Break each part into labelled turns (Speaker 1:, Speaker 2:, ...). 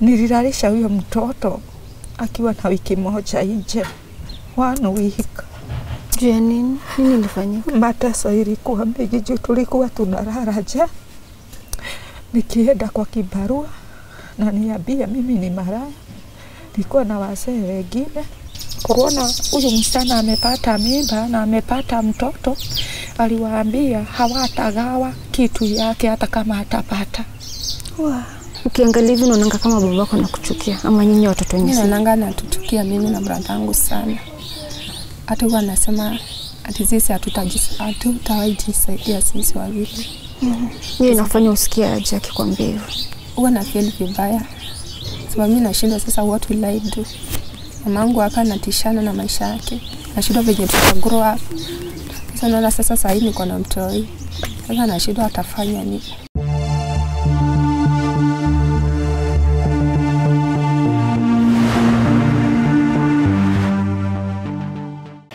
Speaker 1: Nililalisha huyo mtoto akiwa na wiki moja nje. 1 week.
Speaker 2: Je, nini ilifanyika?
Speaker 1: Mateso ilikuwa mingi juu tulikuwa tunalala nje. Nikienda kwa kibarua na niambia mimi ni malaya. Nilikuwa na wazee wengine. Kuona huyu msichana amepata mimba na amepata mtoto, aliwaambia hawatagawa kitu yake hata kama atapata.
Speaker 2: Ukiangalia hivi unaona kama babako anakuchukia ama nyinyi watoto wenyewe?
Speaker 3: Mimi naona anatuchukia mimi na brada yangu sana. Hata huwa anasema ati sisi hatutawajisaidia sisi wawili.
Speaker 2: Yeye inafanya usikie aje akikwambia hivyo?
Speaker 3: Huwa na feel vibaya. Sababu mimi nashindwa sasa what will I do? Mamangu hapa anatishana na maisha yake. Nashindwa venye tutagrow up. Sasa naona sasa hivi niko na mtoi. Sasa nashindwa atafanya nini?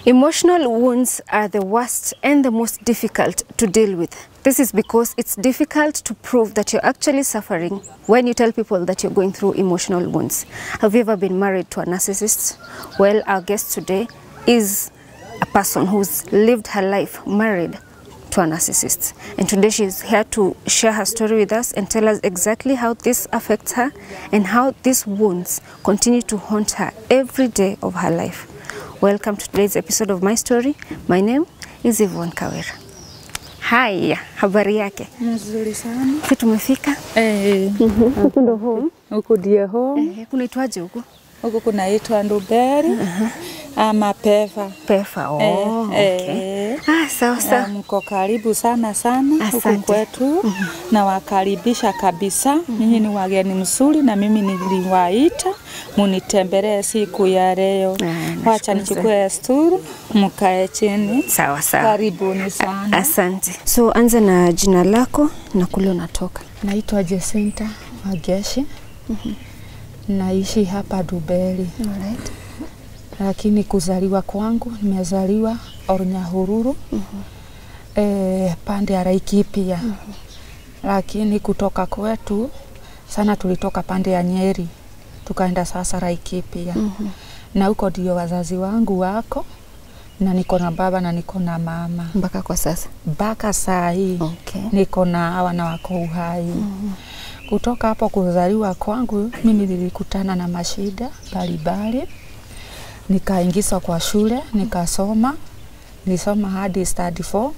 Speaker 2: Emotional wounds are the worst and the most difficult to deal with. This is because it's difficult to prove that you're actually suffering when you tell people that you're going through emotional wounds. Have you ever been married to a narcissist? Well, our guest today is a person who's lived her life married to a narcissist. And today she's here to share her story with us and tell us exactly how this affects her and how these wounds continue to haunt her every day of her life. Welcome to today's episode of My Story. My name is Yvonne Kawera. Haya, habari yake?
Speaker 1: Nzuri sana.
Speaker 2: Sisi tumefika? Huko ndo home?
Speaker 1: Huko ndio home.
Speaker 2: Kunaitwaje huko?
Speaker 1: Huko kunaitwa Nduberi. Ama Pefa.
Speaker 2: Pefa, okay. Sawa.
Speaker 1: Mko karibu sana huku kwetu. Na wakaribisha kabisa. Nyinyi ni wageni mzuri na mimi niliwaita munitembelee siku ya leo. Wacha nichukue sturu mkae chini.
Speaker 2: Sawa.
Speaker 1: Karibuni sana.
Speaker 2: Asante. So anza na jina lako na kule unatoka.
Speaker 1: Naitwa Jacinta Mageshi. Naishi hapa Nduberi.
Speaker 2: Alright.
Speaker 1: Lakini kuzaliwa kwangu nimezaliwa Ornyahururu. Pande ya Laikipia. Lakini kutoka kwetu sana tulitoka pande ya Nyeri. Tukaenda sasa Laikipia. Na huko ndio wazazi wangu wako. Na niko na baba na niko na mama.
Speaker 2: Mpaka kwa sasa?
Speaker 1: Mpaka saa hii.
Speaker 2: Okay.
Speaker 1: Niko na hawa na wako uhai. Kutoka hapo kuzaliwa kwangu mimi nilikutana na mashida mbalimbali. Nikaingizwa kwa shule, nikasoma. Nilisoma hadi study 4.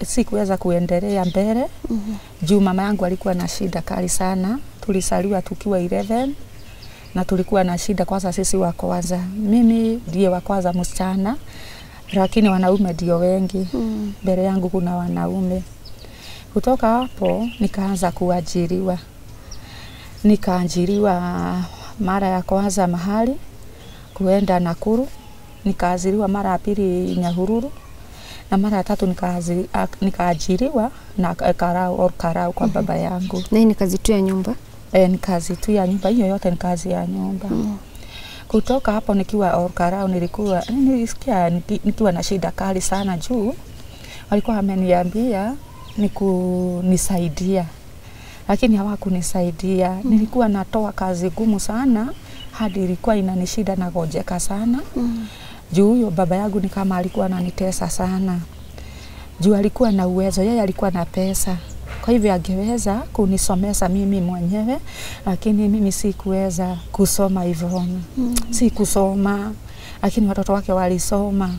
Speaker 1: Sikuweza kuendelea mbele. Juu mama yangu alikuwa na shida kali sana. Tulisaliwa tukiwa 11 na tulikuwa na shida kwanza sisi wa kwanza. Mimi ndiye wa kwanza msichana, lakini wanaume ndio wengi. Mbele yangu kuna wanaume. Kutoka hapo nikaanza kuajiriwa. Nikaajiriwa mara ya kwanza mahali kuenda Nakuru. Nikaajiriwa mara ya pili Nyahururu. Na mara ya tatu nikaajiriwa na Karau kwa baba yangu.
Speaker 2: Na hii ni kazi tu ya nyumba?
Speaker 1: Ni kazi tu ya nyumba. Hiyo yote ni kazi ya nyumba. Kutoka hapo nikiwa Karau nilisikia nikiwa na shida kali sana juu. Walikuwa wameniambia nisaidia. Lakini hawakunisaidia. Nilikuwa natoa kazi gumu sana hadi ilikuwa inanishida na gojeka sana. Juu huyo baba yangu ni kama alikuwa ananitesa sana. Juu alikuwa na uwezo, yeye alikuwa na pesa. Kwa hivyo angeweza kunisomesha mimi mwenyewe, lakini mimi sikuweza kusoma hivyo. Sikusoma, lakini watoto wake walisoma.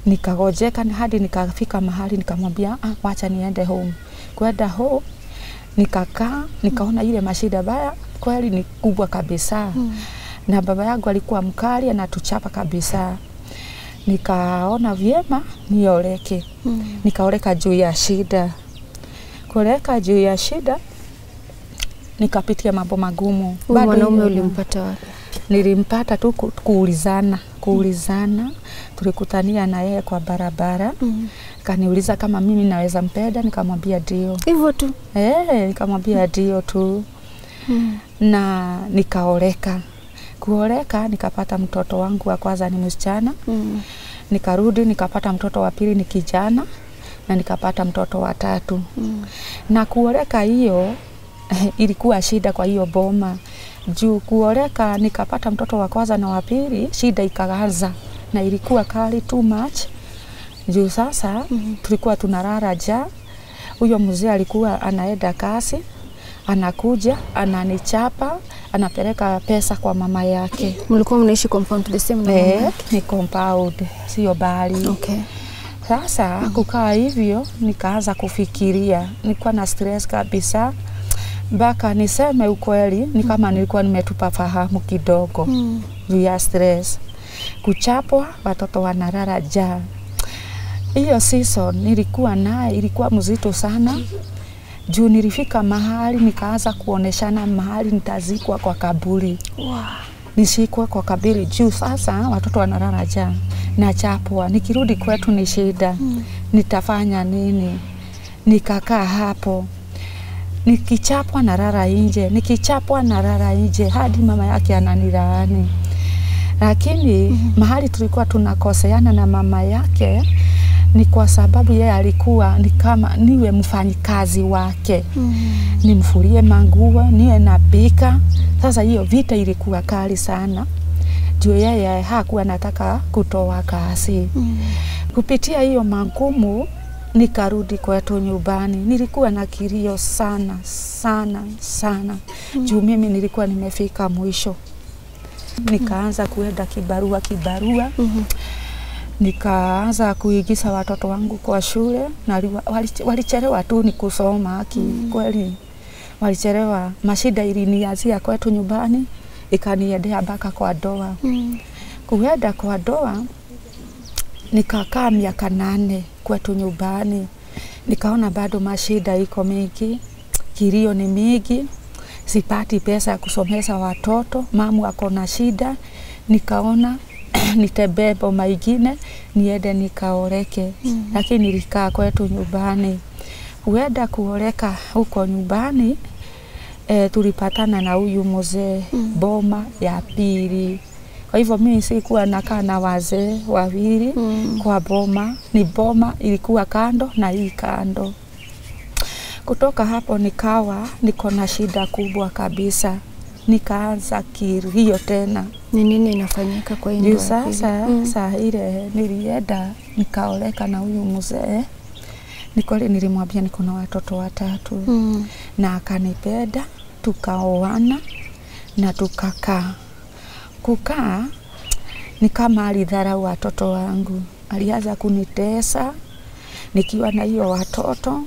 Speaker 1: Nikagojeka hadi nikafika mahali nikamwambia wacha niende home. Kwenda home nikakaa, nikaona ile mashida baya kweli ni kubwa kabisa. Na baba yangu alikuwa mkali anatuchapa kabisa. Nikaona vyema nioleke. Nikaoleka juu ya shida. Kuoleka juu ya shida nikapitia mambo magumu.
Speaker 2: Mwanaume ulimpata wapi?
Speaker 1: Nilimpata tu kuulizana. Tulikutania na yeye kwa barabara. Kaniuliza kama mimi naweza mpenda, nikamwambia ndio.
Speaker 2: Hivyo tu?
Speaker 1: Nikamwambia ndio tu. Na nikaoleka. Kuoleka nikapata mtoto wangu wa kwanza ni msichana. Nikarudi nikapata mtoto wa pili ni kijana na nikapata mtoto wa tatu. Na kuoleka hiyo ilikuwa shida kwa hiyo boma. Juu kuoleka nikapata mtoto wa kwanza na wa pili, shida ikaanza na ilikuwa kali too much. Juu sasa tulikuwa tunalala njaa. Huyo mzee alikuwa anaenda kazi, anakuja, ananichapa, anapeleka pesa kwa mama yake.
Speaker 2: Mlikuwa mnaishi compound the same na mama yake?
Speaker 1: Ni compound, sio bali.
Speaker 2: Okay.
Speaker 1: Sasa kukaa hivyo nikaanza kufikiria, nilikuwa na stress kabisa. Mpaka niseme ukweli, ni kama nilikuwa nimetupa fahamu kidogo. Juu ya stress. Kuchapwa, watoto wanalala njaa. Hiyo season nilikuwa naye, ilikuwa mzito sana. Juu nilifika mahali nikaanza kuoneshana mahali nitazikwa kwa kaburi.
Speaker 2: Wow.
Speaker 1: Nishikwe kwa kaburi. Juu sasa watoto wanalala njaa. Nachapwa, nikirudi kwetu ni shida. Nitafanya nini? Nikakaa hapo. Nikichapwa nalala nje, nikichapwa nalala nje hadi mama yake ananilaani. Lakini mahali tulikuwa tunakoseana na mama yake ni kwa sababu yeye alikuwa ni kama niwe mfanyikazi wake. Nimfulie manguo, niwe napika. Sasa hiyo vita ilikuwa kali sana. Juu yeye hakuwa anataka kutoa kazi. Kupitia hiyo magumu nikarudi kwetu nyumbani. Nilikuwa na kilio sana sana sana. Juu mimi nilikuwa nimefika mwisho. Nikaanza kuenda kibarua. Nikaanza kuigiza watoto wangu kwa shule na walichelewa tu ni kusoma kweli. Walichelewa, mashida ilinianzia kwetu nyumbani ikaniendea mpaka kwa ndoa. Kuenda kwa ndoa nikakaa miaka 8 kwetu nyumbani. Nikaona bado mashida iko mingi, kilio ni mingi, sipati pesa ya kusomesha watoto, mamu ako na shida. Nikaona nitembee boma ingine niende nikaoleke. Lakini nilikaa kwetu nyumbani. Kuenda kuoleka huko nyumbani tulipatana na huyu mzee boma ya pili. Kwa hivyo mimi sikuwa nakaa na wazee wawili kwa boma. Ni boma ilikuwa kando na hii kando. Kutoka hapo nikawa niko na shida kubwa kabisa. Nikaanza kilio tena.
Speaker 2: Ni nini inafanyika kwa hiyo?
Speaker 1: Sasa saa ile nilienda nikaoleka na huyu mzee. Nikole nilimwambia niko na watoto 3. Na akanipenda, tukaoana na tukakaa. Kukaa ni kama alidharau watoto wangu. Alianza kunitesa nikiwa na hiyo watoto.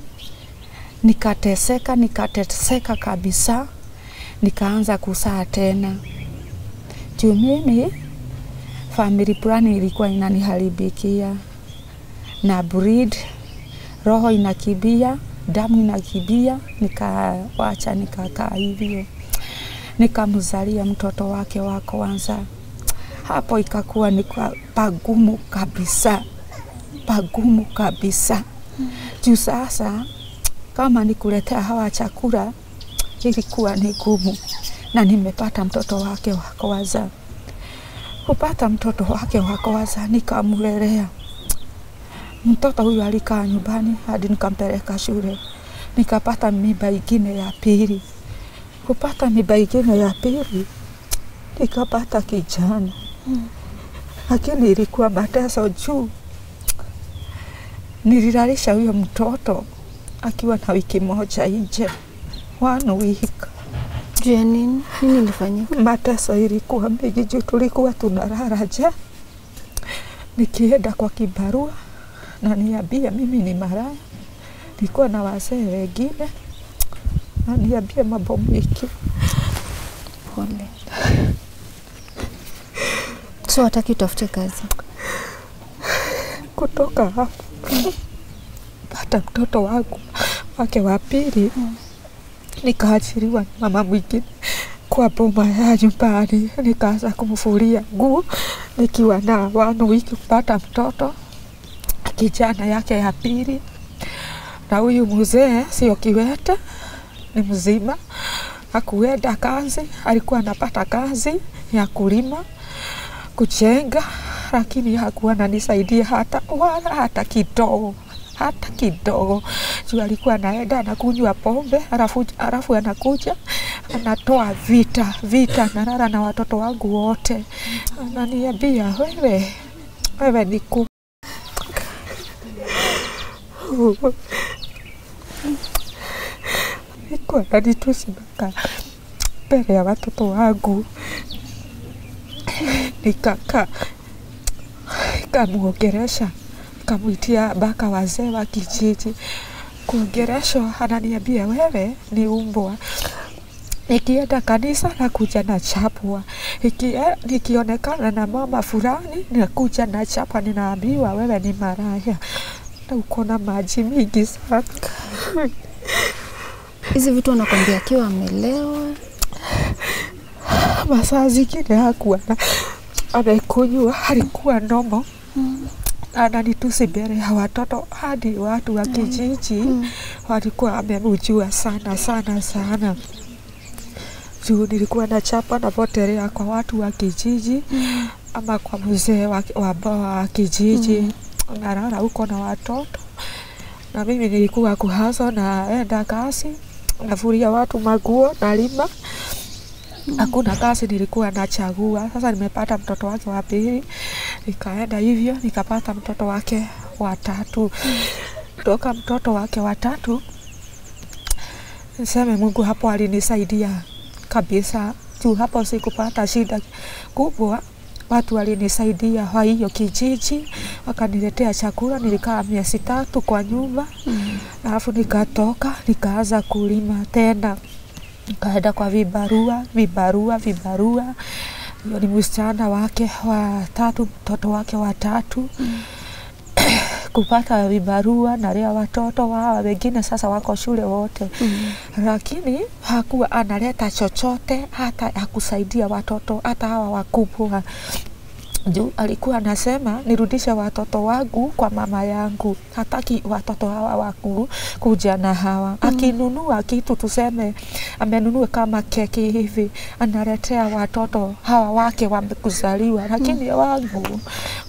Speaker 1: Nikateseka kabisa. Nikaanza kusaa tena. Juu mimi family plan ilikuwa inaniharibikia. Na breed, roho inakibia, damu inakibia, nikawacha nikakaa hivyo. Nikamzalia mtoto wake wa kwanza. Hapo ikakuwa ni pagumu kabisa. Juu sasa kama nikuletea hawa chakula ilikuwa ni gumu. Na nimepata mtoto wake wa kwanza. Kupata mtoto wake wa kwanza nikamlelea. Mtoto huyu alikaa nyumbani hadi nikampeleka shule. Nikapata mimba ingine ya pili. Kupata mimba ingine ya pili nikapata kijana. Lakini ilikuwa mateso juu. Nililalisha huyo mtoto akiwa na wiki moja nje. 1 week.
Speaker 2: Juu ya nini? Nini ilifanyika?
Speaker 1: Mateso ilikuwa mingi juu tulikuwa tunalala njaa. Nikienda kwa kibarua na niambia mimi ni malaya. Nilikuwa na wazee wengine. Na niambia mambo mengi.
Speaker 2: Pole. So hataki utafute kazi?
Speaker 1: Kutoka hapo pata mtoto wangu wake wa pili. Nikaachiliwa na mama mwingine kwa boma ya nyumbani. Nikaanza kumfulia nguo nikiwa na 1 week kupata mtoto kijana yake ya pili. Na huyu mzee sio kiwete, ni mzima. Hakuenda kazi, alikuwa anapata kazi ya kulima, kujenga, lakini hakuwa ananisaidia hata kidogo. hata kidogo. Juu alikuwa anaenda anakunywa pombe, alafu anakuja anatoa vita nalala na watoto wangu wote. Ananiambia wewe ni nilikuwa nanitusi mpaka mbele ya watoto wangu. Nikamuongelesha, nikamuitia mpaka wazee wa kijiji. Kuongeleshwa ananiambia wewe ni umbwa. Nikienda kanisa nakuja na chapwa. Nikionekana na mama fulani nakuja na chapwa, ninaambiwa wewe ni maraya na uko na maji mingi sana.
Speaker 2: Hizi vitu anakwambia akiwa amelewa?
Speaker 1: Masaa zingine hakuwa amekunywa, alikuwa nomo. Ananitusi mbele ya watoto, hadi watu wa kijiji walikuwa amemjua sana. Juu nilikuwa na chapa na potelea kwa watu wa kijiji ama kwa mzee wa kijiji. Nalala huko na watoto. Na mimi nilikuwa kuhaso naenda kazi, nafuria watu maguo, nalima. Hakuna kazi nilikuwa nachagua. Sasa nimepata mtoto wake wa pili. Nikaenda hivyo, nikapata mtoto wake wa tatu. Kutoka mtoto wake wa tatu, niseme Mungu hapo alinisaidia kabisa. Juu hapo sikupata shida kubwa. Watu walinisaidia wa hiyo kijiji, wakaniletea chakula. Nilikaa miezi 3 kwa nyumba. Alafu nikatoka, nikaanza kulima tena. Nikaenda kwa vibarua. Hiyo ni msichana wake wa 3, mtoto wake wa 3. Kupata vibarua na lea watoto wao wengine sasa wako shule wote. Lakini hakuwa analeta chochote hata ya kusaidia watoto hata hawa wakubwa. Juu alikuwa anasema nirudishe watoto wangu kwa mama yangu. Hataki watoto hawa wangu kuja na hawa. Akinunua kitu, tuseme amenunua kama keki hivi, analetea watoto hawa wake wamekuzaliwa. Lakini wangu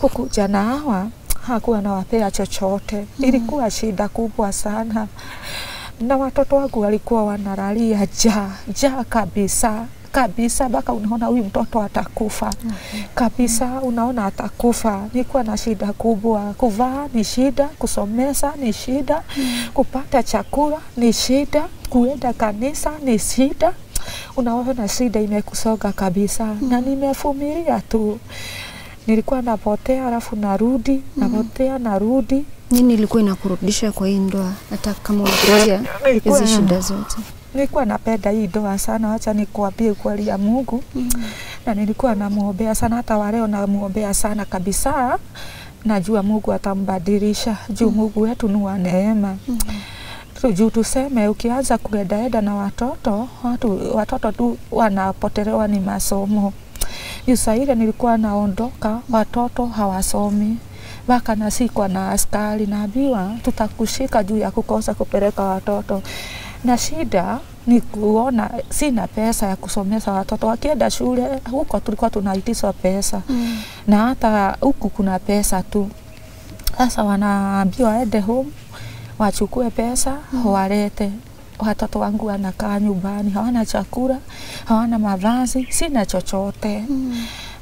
Speaker 1: kukuja na hawa hakuwa anawapea chochote. Ilikuwa shida kubwa sana. Na watoto wangu walikuwa wanalalia njaa kabisa mpaka unaona huyu mtoto atakufa. Kabisa unaona atakufa. Nilikuwa na shida kubwa. Kuvaa ni shida, kusomesa ni shida, kupata chakula ni shida, kuenda kanisa ni shida. Unaona shida imekusoga kabisa. Na nimevumilia tu. Nilikuwa napotea alafu narudi, napotea narudi.
Speaker 2: Nini ilikuwa inakurudisha kwa hii ndoa hata kama ulipitia hizi shida zote?
Speaker 1: Nilikuwa napenda hii ndoa sana, acha nikuambie kweli ya Mungu. Na nilikuwa namuombea sana, hata waleo namuombea sana kabisa. Najua Mungu atambadilisha. Juu Mungu wetu ni wa neema. Juu tuseme ukianza kuendaenda na watoto tu wanapotelewa ni masomo. Yusa ile nilikuwa naondoka, watoto hawasomi. Baka nasikwa na askari, naambiwa tutakushika juu ya kukosa kupeleka watoto. Na shida ni kuona sina pesa ya kusomesha watoto. Wakienda shule huko tulikuwa tunaitiswa pesa. Na hata huku kuna pesa tu. Sasa wanaambiwa waende home, wachukue pesa, walete. Watoto wangu wanakaa nyumbani, hawana chakula, hawana mavazi, sina chochote.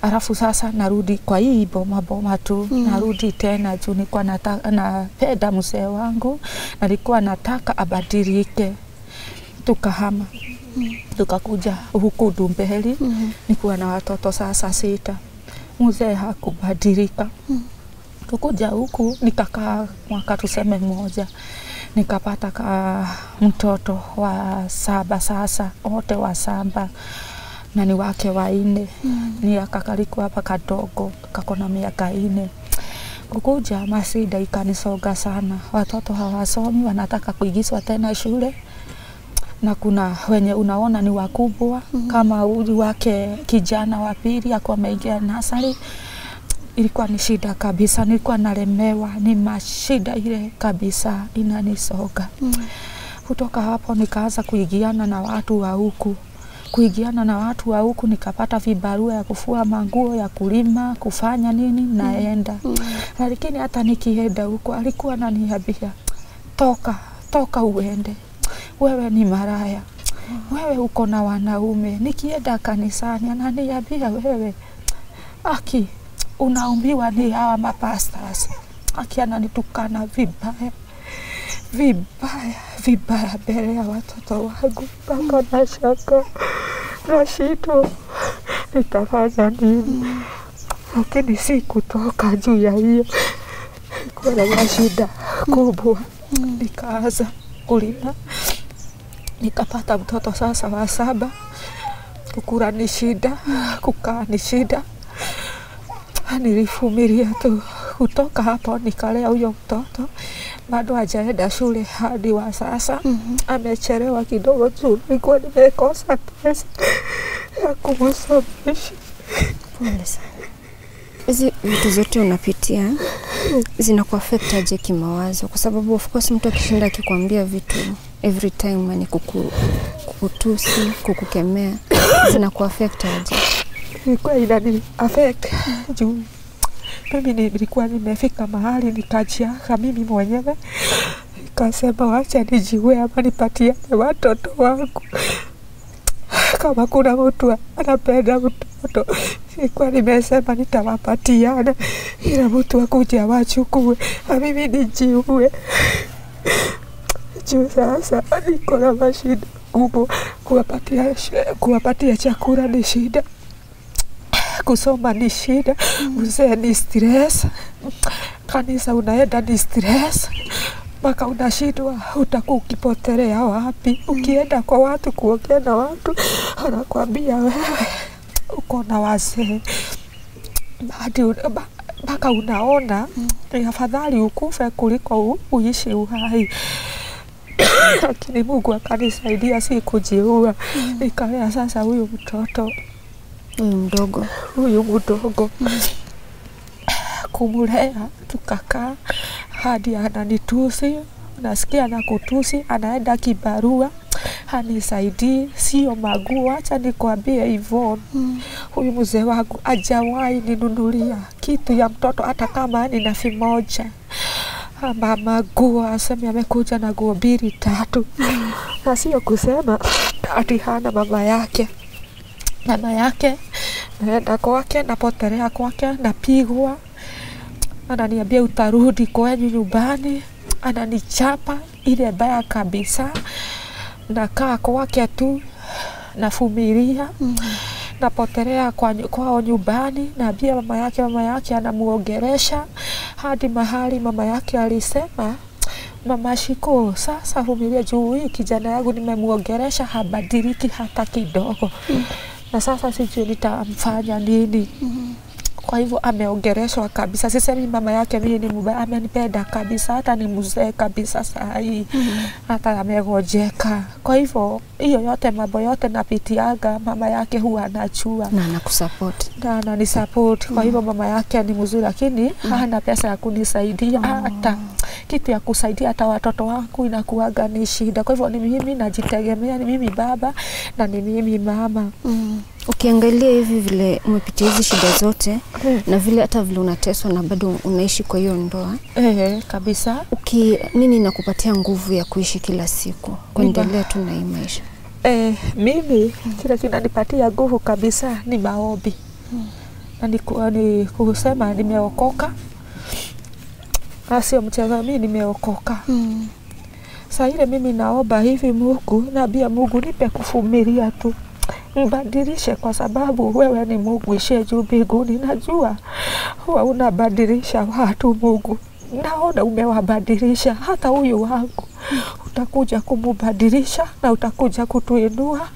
Speaker 1: Alafu sasa narudi kwa hii boma tu. Narudi tena juu nilikuwa napenda mzee wangu, nilikuwa nataka abadilike. Tukahama. Tukakuja huku Dumbeli. Nilikuwa na watoto sasa 6. Mzee hakubadilika. Tukuja huku nikakaa mwaka tuseme 1. Nikapata mtoto wa 7 sasa, wote wa 7. Na ni wake wa 4. Ni akakalikuwa hapa kadogo, kakona miaka 4. Kukuja masida ikanisoga sana. Watoto hawasomi, wanataka kuigizwa tena shule. Na kuna wenye unaona ni wakubwa. Kama huyu wake kijana wa pili akawa ameingia nursery. Ilikuwa ni shida kabisa. Nilikuwa nalemewa, ni mashida ile kabisa inanisoga. Kutoka hapo nikaanza kuigiana na watu wa huku. kuingiana na watu wa huku, nikapata vibarua ya kufua manguo, ya kulima, kufanya nini, naenda. Lakini hata nikienda huko alikuwa ananiambia, toka uende, wewe ni maraya, wewe uko na wanaume. Nikienda kanisani ananiambia, wewe aki unaumbiwa ni hawa mapastors. Aki ananitukana vibaya mbele ya watoto wangu, mpaka nashaka nashindwa nitafanya nini. Lakini si kutoka juu ya hiyo, kuna shida kubwa. Nikaanza kulima, nikapata mtoto sasa wa 7. Kukula ni shida, kukaa ni shida. Nilivumilia tu. Kutoka hapo nikalea huyo mtoto, bado hajaenda shule hadi wa sasa. Amechelewa kidogo tu, nilikuwa nimekosa pesa ya kumsomesha.
Speaker 2: Pole sana. Hizi vitu zote unapitia zinakuaffect aje kimawazo? Kwa sababu of course mtu akishinda akikwambia vitu every time, ni kukutusi, kukukemea, zinakuaffect aje?
Speaker 1: Ilikuwa inani affect juu mimi nilikuwa nimefika mahali nikajiaga mimi mwenyewe, nikasema wacha nijiue ama nipatie watoto wangu. Kama kuna mtu anapenda mtoto, nilikuwa nimesema nitawapatiana, ila mtu akuja wachukue, mimi nijiue. Juu sasa niko na mashida kubwa, kuwapatia chakula ni shida, kusoma ni shida, mzee ni stress, kanisa unaenda ni stress, mpaka unashindwa utakuwa ukipotelea wapi. Ukienda kwa watu kuongea na watu, anakuambia wewe uko na wazee. Mpaka unaona ni afadhali ukufe kuliko uishi uhai. Lakini Mungu akanisaidia, si kujiua. Nikalea sasa huyu mtoto huyu mdogo, kumulea, tukakaa hadi ananitusi, nasikia na kutusi, anaenda kibarua, hanisaidii, sio maguo. Acha nikwambie hivyo, huyu mzee wangu hajawahi ninunulia kitu ya mtoto, hata kama ni na 1. Mama guo aseme amekuja na guo 2, 3. Na sio kusema ati hana mama yake. Mama yake, naenda kwake, napotelea kwake, napigwa. Ananiambia utarudi kwenyu nyumbani. Ananichapa ile baya kabisa. Nakaa kwake tu, navumilia. Napotelea kwao nyumbani, naambia mama yake anamuongelesha hadi mahali mama yake alisema, mama Shiko, sasa vumilia juu hii kijana yangu nimemuongelesha habadiliki hata kidogo. Na sasa sijui nitamfanya nini. Kwa hivyo ameongeleshwa kabisa. Sisemi mama yake mimi ni mbaya, amenipenda kabisa, hata ni mzee kabisa saa hii. Hata amegojeka. Kwa hivyo hiyo yote, mambo yote napitiaga, mama yake huwa anajua
Speaker 2: na anakusupport.
Speaker 1: Na ananisupport. Kwa hivyo mama yake ni mzuri, lakini hana pesa ya kunisaidia. Hata kitu ya kusaidia hata watoto wangu inakuaga ni shida. Kwa hivyo ni mimi najitegemea, ni mimi baba na ni mimi mama.
Speaker 2: Ukiangalia hivi vile umepitia hizi shida zote, na vile hata vile unateswa na bado unaishi kwa hiyo ndoa,
Speaker 1: kabisa,
Speaker 2: nini inakupatia nguvu ya kuishi kila siku, kuendelea tu na hii maisha?
Speaker 1: Mimi kile kinanipatia nguvu kabisa ni maombi. Na ni kusema nimeokoka. Sio mchezo, mimi nimeokoka. Sasa ile mimi naomba hivi Mungu, naambia Mungu nipe kuvumilia tu. Mbadilishe, kwa sababu wewe ni Mungu ishiye juu mbinguni. Najua huwa unabadilisha watu Mungu. Naona umewabadilisha hata huyu wangu. Utakuja kumubadilisha na utakuja kutuinua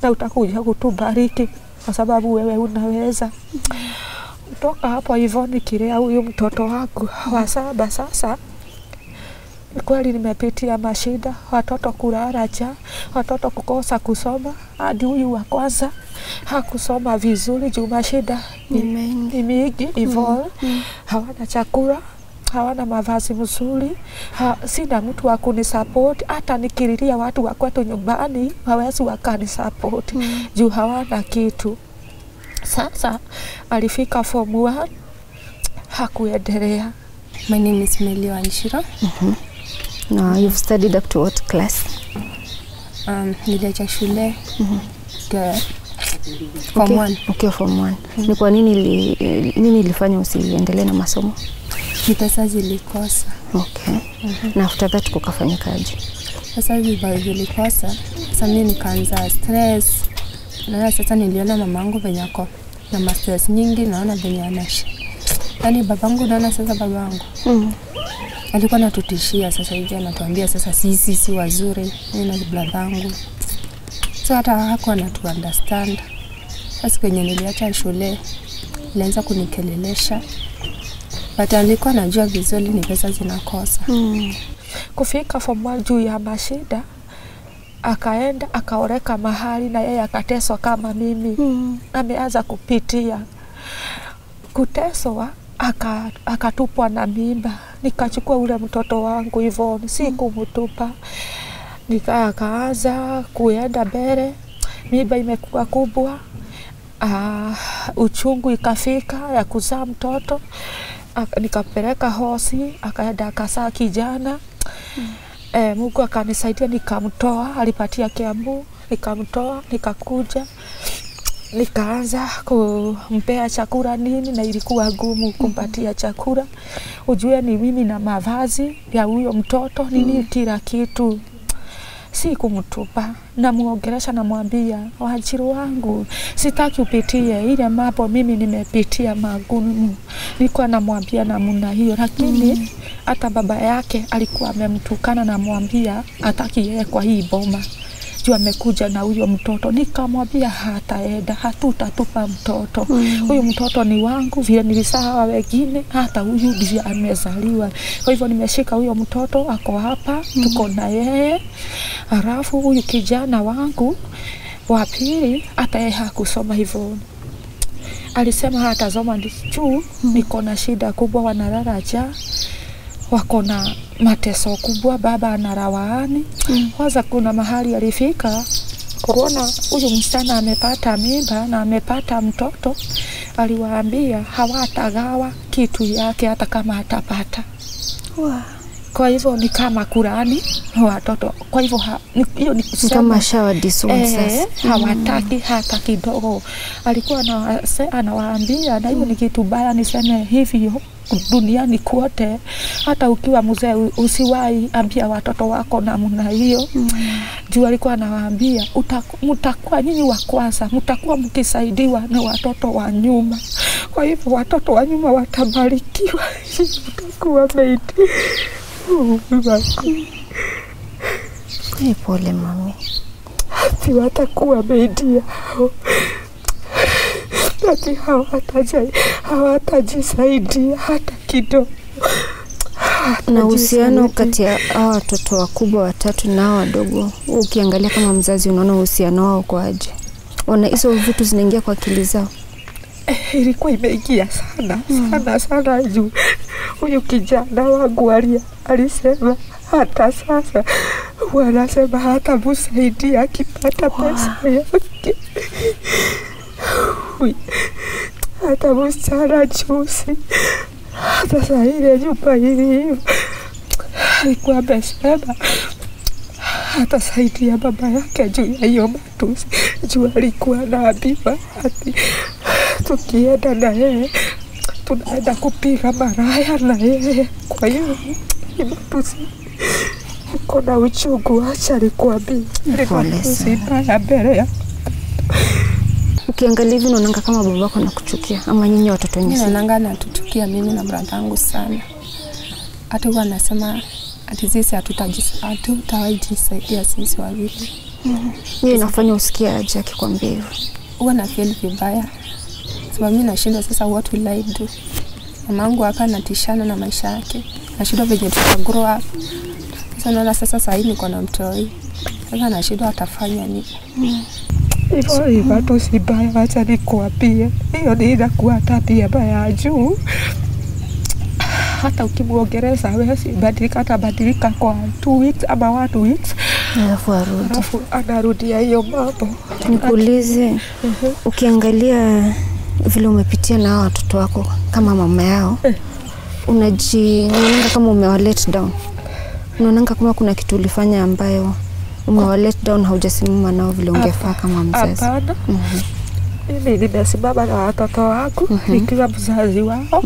Speaker 1: na utakuja kutubariki, kwa sababu wewe unaweza. Kutoka hapo hivyo nikilea huyu mtoto wangu wa 7 sasa, kweli nimepitia mashida, watoto kulala njaa, watoto kukosa kusoma. Hadi huyu wa kwanza hakusoma vizuri juu mashida ni mingi hivyo. Hawana chakula, hawana mavazi mzuri, sina mtu wa kunisupport. Hata nikililia watu wa kwetu nyumbani hawezi wakanisupport juu hawana kitu. Sasa alifika form 1 hakuendelea.
Speaker 3: My name is Meli Wanjiru.
Speaker 2: Now you've studied up to what class?
Speaker 3: Niliacha shule form 1.
Speaker 2: Okay, form 1. Ni kwa nini ilifanya usiendelee na masomo?
Speaker 3: Ni pesa zilikosa.
Speaker 2: Okay. Na after that kukafanyikaje?
Speaker 3: Pesa zilikosa. Sasa mimi nikaanza stress. Na sasa niliona mamangu venye ako na stress nyingi, naona venye anaishi. Yaani babangu, naona sasa babangu alikuwa anatutishia sasa hivi, anatuambia sasa sisi si wazuri, mimi na bradhangu. So hata hako anatu understand. Sasa kwenye niliacha shule alianza kunikelelesha. But alikuwa anajua vizuri ni pesa zinakosa.
Speaker 1: Kufika form 1 juu ya mashida, akaenda akaoreka mahali na yeye akateswa kama mimi. Ameanza kupitia kuteswa, akatupwa na mimba. Nikachukua ule mtoto wangu Yvonne, si kumtupa. Akaanza kuenda mbele, mimba imekuwa kubwa. Uchungu ikafika ya kuzaa mtoto. Nikapeleka hosi, akaenda akazaa kijana. Mungu akanisaidia, nikamtoa, alipatia Kiambu, nikamtoa, nikakuja. Nikaanza kumpea chakula nini, na ilikuwa gumu kumpatia chakula. Ujue ni mimi na mavazi ya huyo mtoto, nini kila kitu. Si kumtupa, namuongelesha, namwambia Wanjiru wangu, sitaki upitie ile mambo mimi nimepitia magumu. Nilikuwa namwambia namna hiyo, lakini hata baba yake alikuwa amemtukana, namwambia hataki yeye kwa hii boma. Juu amekuja na huyo mtoto. Nikamwambia hataenda, hatutatupa mtoto. Huyu mtoto ni wangu, vile nilisawa wengine, hata huyu ndiye amezaliwa. Kwa hivyo nimeshika huyo mtoto, ako hapa, tuko na yeye. Alafu huyu kijana wangu wa pili, hata yeye hakusoma hivyo. Alisema hatasoma juu niko na shida kubwa, wanalala njaa, wako na mateso kubwa, baba anarawaani. Kwanza kuna mahali alifika kuona huyu msichana amepata mimba na amepata mtoto, aliwaambia hawatagawa kitu yake hata kama atapata. Kwa hivyo ni kama Kurani watoto. Kwa hivyo hiyo ni
Speaker 2: kama shawa disoni sasa.
Speaker 1: Hawataki hata kidogo. Alikuwa anawaambia, na hiyo ni kitu baya niseme hivyo duniani kote. Hata ukiwa mzee usiwahi ambia watoto wako namna hiyo. Juu alikuwa anawaambia mtakuwa nyinyi wa kwanza, mtakuwa mkisaidiwa na watoto wa nyuma. Kwa hivyo watoto wa nyuma watabarikiwa. Mtakuwa meiti.
Speaker 2: Pole mami.
Speaker 1: Si watakuwa meiti yao. Ati hawatajisaidia hata kidogo.
Speaker 2: Na uhusiano kati ya hawa watoto wakubwa watatu na hawa wadogo, ukiangalia kama mzazi unaona uhusiano wao kwa aje? Wana hizo vitu zinaingia kwa akili zao?
Speaker 1: Ilikuwa imeingia sana juu. Huyu kijana wangu alisema hata sasa wanasema hata msaidia akipata pesa yake. Hata msichana juzi, hata saa ile nyumba hiyo alikuwa amesema hata saidia baba yake juu ya hiyo matusi. Juu alikuwa anaambiwa ati tukienda na yeye tunaenda kupiga maraya na yeye. Kwa hiyo matusi iko na uchungu, acha nikuambie. Matusi mbaya mbele ya
Speaker 2: ukiangalia hivi unaonanga kama babako anakuchukia ama nyinyi watoto wenyewe?
Speaker 3: Mimi naonanga anatuchukia mimi na bradhangu sana. Hata huwa anasema ati sisi hatutawajisaidia sisi wawili.
Speaker 2: Yeye inafanya usikie aje akikwambia hivyo?
Speaker 3: Huwa na feel vibaya. Sababu mimi nashinda sasa what will I do? Mamangu hapa anatishana na maisha yake. Nashinda venye grow up. Sasa naona sasa hivi niko na mtoi. Sasa nashinda atafanya nini?
Speaker 1: Hivyo watu si baya, wacha nikuambie. Hiyo ni inakuwa tabia baya juu. hata ukimuongeleza hawezi badilika, hata badilika kwa 2 weeks ama 1 weeks alafu anarudia hiyo mambo.
Speaker 2: Nikuulize, ukiangalia vile umepitia na watoto wako kama mama yao, unaona kama umewa let down? Unaona kama kuna kitu ulifanya ambayo umewa let down, haujasimama nao vile ungefaa kama mzazi?
Speaker 1: Hapana. Mimi nimesimama na watoto wangu nikiwa mzazi wao,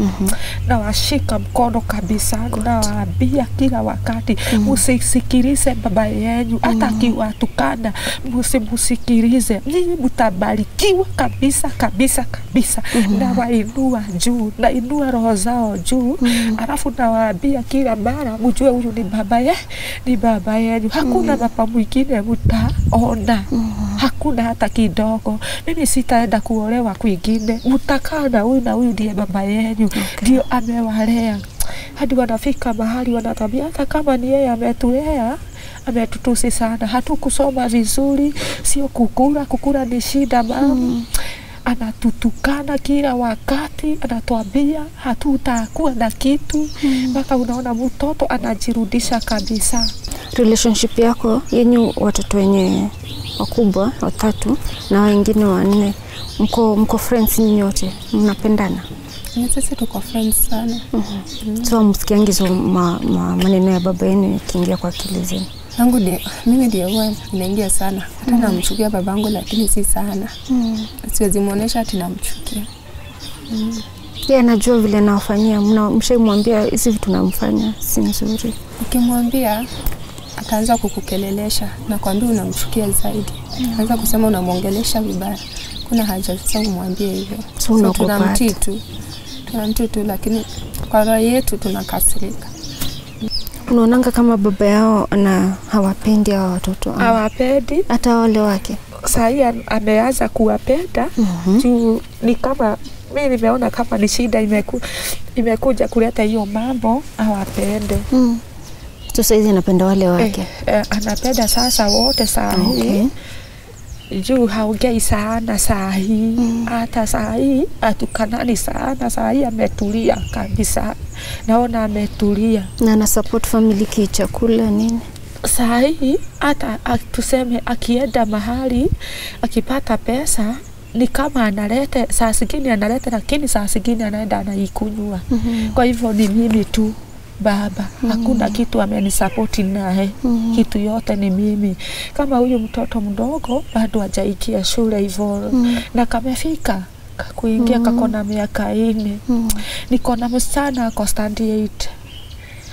Speaker 1: na washika mkono kabisa, na waambia kila wakati msisikilize baba yenu, hata akiwatukana msimusikilize, ninyi mtabarikiwa kabisa kabisa kabisa. Na wainua juu, na inua roho zao juu, alafu nawaambia kila mara mjue huyu ni baba yenu, hakuna baba mwingine mtaona, hakuna hata kidogo. Mimi sitaenda kuolewa kwingine, mtakaa na huyu ndiye baba yenu, ndio amewalea. Hadi wanafika mahali wanatambia hata kama ni yeye ametulea, ametutusi sana, hatukusoma vizuri, sio kukula ni shida mama. Anatutukana kila wakati, anatuambia hatutakuwa na kitu, mpaka unaona mtoto anajirudisha kabisa.
Speaker 2: Relationship yako yenyu watoto wenye wakubwa 3 na wengine 4, mko friends nyote, mnapendana?
Speaker 3: Sisi tuko friends sana.
Speaker 2: So msikiangi hizo maneno ya baba yenu kiingia kwa akili zenu?
Speaker 3: Mimi ndio huwa inaingia sana. Hata namchukia babangu, lakini si sana. Siwezi muonesha ati namchukia.
Speaker 2: Yeye anajua vile naofanyia, mshaimwambia hizi vitu namfanya si nzuri?
Speaker 3: Ukimwambia ataanza kukukelelesha na kwambia unamchukia zaidi. Anaanza kusema unamuongelesha vibaya. Kuna haja sasa umwambie hivyo.
Speaker 2: So tunamtii
Speaker 3: tu, lakini kwa roho yetu tunakasirika.
Speaker 2: Unaonanga kama baba yao hawapendi hao watoto?
Speaker 1: Hawapendi.
Speaker 2: Hata wale wake?
Speaker 1: Sasa ameanza kuwapenda. Juu ni kama mimi nimeona kama ni shida imekuja kuleta hiyo mambo, hawapende.
Speaker 2: Sasa hizi anapenda wale wake?
Speaker 1: Anapenda sasa wote saa hii. Juu haongei sana saa hii. Hata saa hii atukanani sana, saa hii ametulia kabisa. Naona ametulia.
Speaker 2: Na ana support family kichakula nini?
Speaker 1: Saa hii hata tuseme akienda mahali akipata pesa ni kama analete, saa zingine analete, lakini saa zingine anaenda anaikunywa. Kwa hivyo ni mimi tu baba, hakuna kitu amenisupport naye. Kitu yote ni mimi. Kama huyu mtoto mdogo bado hajaikia shule hivyo, na kamefika kuingia kakona miaka 4. Niko na msichana ako standard 8,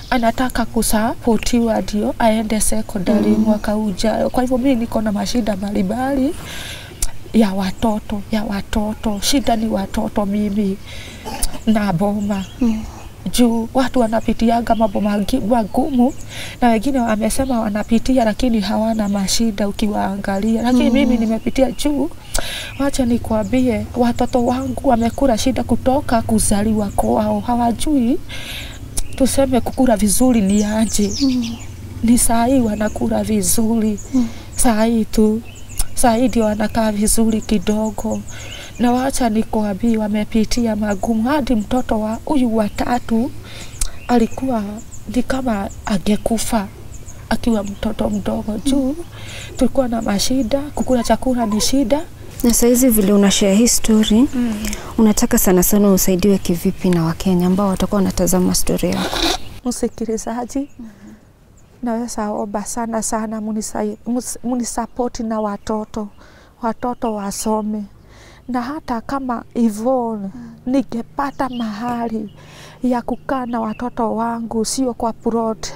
Speaker 1: anataka kusapotiwa ndio aende secondary mwaka ujao. Kwa hivyo mimi niko na mashida mbalimbali ya watoto. Shida ni watoto mimi na boma. Juu watu wanapitiaga mambo magumu, na wengine wamesema wanapitia lakini hawana mashida ukiwaangalia. Lakini mimi nimepitia juu. Wacha nikwambie, watoto wangu wamekula shida kutoka kuzaliwa kwao. Hawajui tuseme kukula vizuri ni aje. Ni saa hii wanakula vizuri. Saa hii tu. Saa hii ndio wanakaa vizuri kidogo. Na wacha nikwambie wamepitia magumu. Hadi mtoto wa huyu wa 3 alikuwa ni kama angekufa akiwa mtoto mdogo. Juu tulikuwa na mashida, kukula chakula ni shida.
Speaker 2: Na saizi vile unashare hii story, unataka sana sana usaidiwe kivipi na Wakenya ambao watakuwa wanatazama story yako?
Speaker 1: Msikilizaji, naweza omba sana munisupport na watoto wasome. Na hata kama Yvonne ningepata mahali ya kukaa na watoto wangu, sio kwa plot,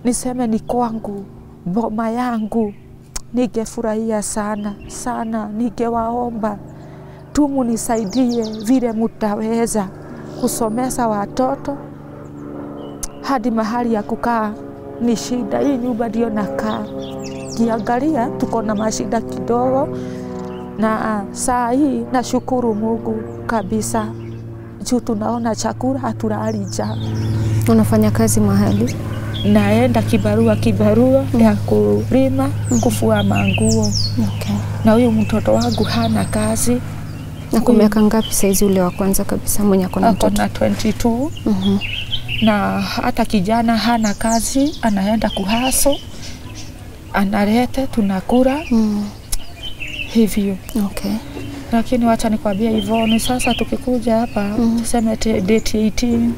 Speaker 1: niseme ni kwangu, boma yangu, ningefurahia sana. Ningewaomba tu munisaidie vile mtaweza kusomesha watoto. Hadi mahali ya kukaa ni shida. Hii nyumba ndio nakaa. Kiangalia tuko na mashida kidogo. Na saa hii nashukuru Mungu kabisa. Juu tunaona chakula, hatulali njaa.
Speaker 2: Unafanya kazi mahali?
Speaker 1: Naenda kibarua ya kulima, kufua manguo. Na huyu mtoto wangu hana kazi.
Speaker 2: Na kwa miaka ngapi saizi ule wa kwanza kabisa mwenye akona mtoto?
Speaker 1: Akona 22. na hata kijana hana kazi, anaenda kuhaso, analete, tunakula hivyo.
Speaker 2: Okay.
Speaker 1: Lakini wacha nikwambie hivyo, ni sasa tukikuja hapa tuseme date 18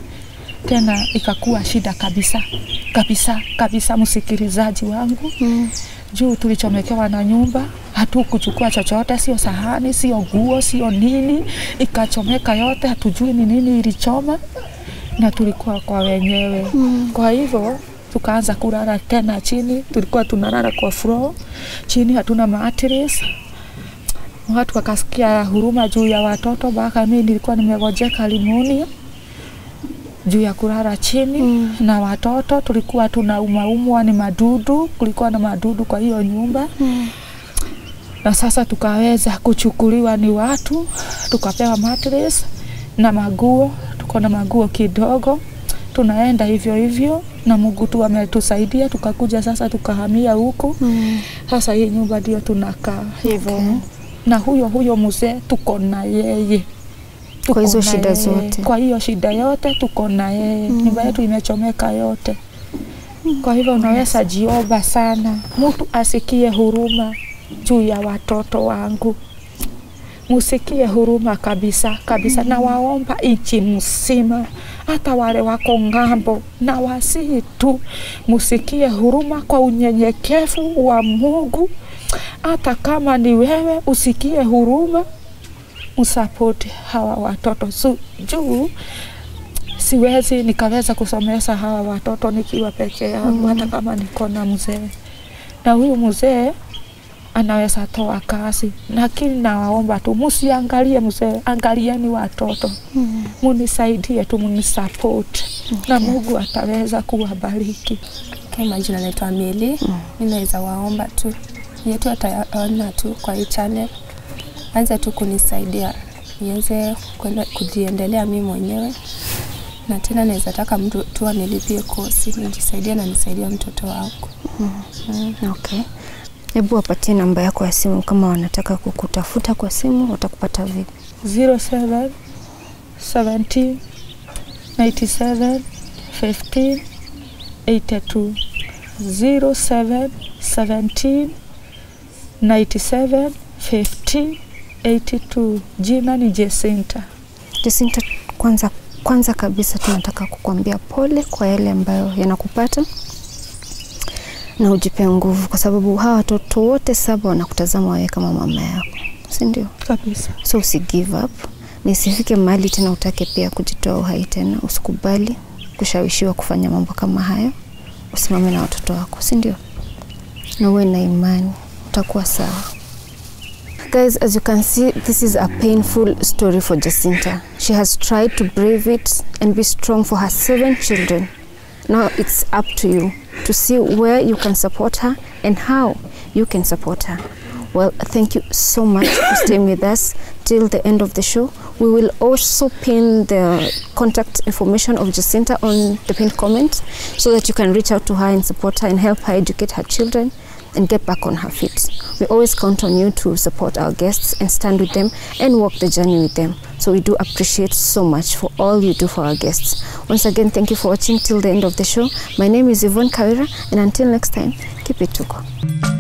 Speaker 1: tena ikakuwa shida kabisa msikilizaji wangu. Juu tulichomekewa na nyumba, hatukuchukua chochote, sio sahani, sio nguo, sio nini, ikachomeka yote, hatujui ni nini ilichoma na tulikuwa kwa wenyewe. Kwa hivyo tukaanza kulala tena chini, tulikuwa tunalala kwa floor chini, hatuna mattress. Watu wakasikia huruma juu ya watoto, mpaka mimi nilikuwa nimegojeka limoni juu ya kulala chini na watoto. Tulikuwa tunaumwa ni madudu, kulikuwa na madudu kwa hiyo nyumba. Na sasa tukaweza kuchukuliwa ni watu, tukapewa mattress na maguo, tuko na maguo kidogo, tunaenda hivyo na Mungu tu ametusaidia, tukakuja sasa tukahamia huko. Sasa hii nyumba ndio tunakaa hivyo. Okay. Na huyo mzee tuko na yeye.
Speaker 2: Kwa hizo shida zote.
Speaker 1: Kwa hiyo shida yote tuko na yeye. Nyumba yetu imechomeka yote. Kwa hivyo unaweza jiomba sana, mtu asikie huruma juu ya watoto wangu. Musikie huruma kabisa. Na waomba nchi mzima, hata wale wako ngambo, na wasihi tu musikie huruma kwa unyenyekevu wa Mungu. Hata kama ni wewe, usikie huruma, usupport hawa watoto. Juu siwezi nikaweza kusomesha hawa watoto nikiwa peke yangu, hata kama niko na mzee. Na huyu mzee anaweza toa kazi, lakini nawaomba tu msiangalie mzee, angalieni watoto. Munisaidie tu, munisupport. Na Mungu ataweza kuwabariki.
Speaker 3: Kwa majina naitwa Amelie, ninaweza waomba tu yetu ataona tu kwa hii channel, anza tu kunisaidia niweze kwenda kujiendelea mimi mwenyewe, na tena naweza taka mtu tu anilipie kosi nijisaidie na nisaidia mtoto wangu.
Speaker 2: Okay. Hebu wapatie namba yako ya simu, kama wanataka kukutafuta kwa simu watakupata vipi?
Speaker 1: 07 17 97 15 82 07 17 97 50 82. Jina ni Jacinta.
Speaker 2: Jacinta, kwanza kabisa tunataka kukuambia pole kwa yale ambayo yanakupata, na ujipe nguvu, kwa sababu hawa watoto wote 7 wanakutazama wewe kama mama yako, si ndio?
Speaker 1: Kabisa.
Speaker 2: So usi give up, nisifike mahali tena utake pia kujitoa uhai tena. Usikubali kushawishiwa kufanya mambo kama hayo. Usimame na watoto wako, si ndio? Na uwe na imani, utakuwa sawa. Guys, as you can see, this is a painful story for Jacinta. She has tried to brave it and be strong for her 7 children. Now it's up to you to see where you can support her and how you can support her. Well, thank you so much for staying with us till the end of the show. We will also pin the contact information of Jacinta on the pinned comment so that you can reach out to her and support her and help her educate her children and get back on her feet. We always count on you to support our guests and stand with them and walk the journey with them. So we do appreciate so much for all you do for our guests. Once again, thank you for watching till the end of the show. My name is Yvonne Kawira, and until next time, keep it Tuko.